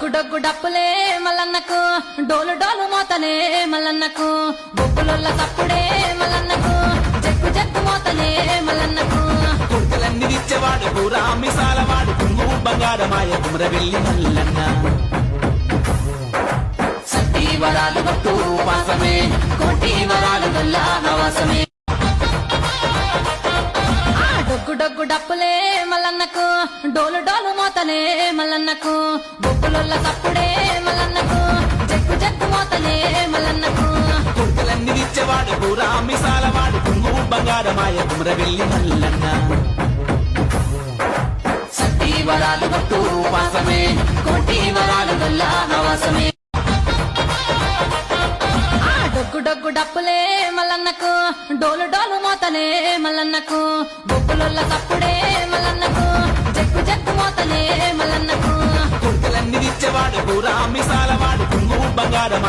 డొగ్గు డొగ్గు డప్పులే మల్లన్నకు డోలు డోలు మోతలే మల్లన్నకు బొక్కులొల్ల తప్పుడే మల్లన్నకు jug jug మోతలే మల్లన్నకు కుర్కలన్నీ ఇచ్చేవాడు పూరా మిసాలవాడు కుంగు బంగారమాయ కుమరవెల్లి మల్లన్న సత్తి వరాలు భక్తు పాసమే కోటి వరాలు గల్ల నవాసమే డొగ్గు డొగ్గు డప్పులే మల్లన్నకు డోలు డోలు మోతలే మల్లన్నకు బొక్కులొల్ల తప్పుడే మల్లన్నకు జగ్గు జగ్గు మోతలే మల్లన్నకు కుర్కలన్నీ ఇచ్చేవాడు పూరా మిసాలవాడు కుంగు బంగారమాయ కుమరవెల్లి మల్లన్న సత్తి వరాలు భక్తు పాసమే కోటి వరాలు గల్ల నవాసమే డొగ్గు డొగ్గు డప్పులే మల్లన్నకు డోలు డోలు మోతలే మల్లన్నకు బొక్కులొల్ల తప్పుడే మల్లన్నకు జగ్గు జగ్గు మోతలే మల్లన్నకు కుర్కలన్నీ ఇచ్చేవాడు పూరా మిసాలవాడు కుంగు బంగారమాయ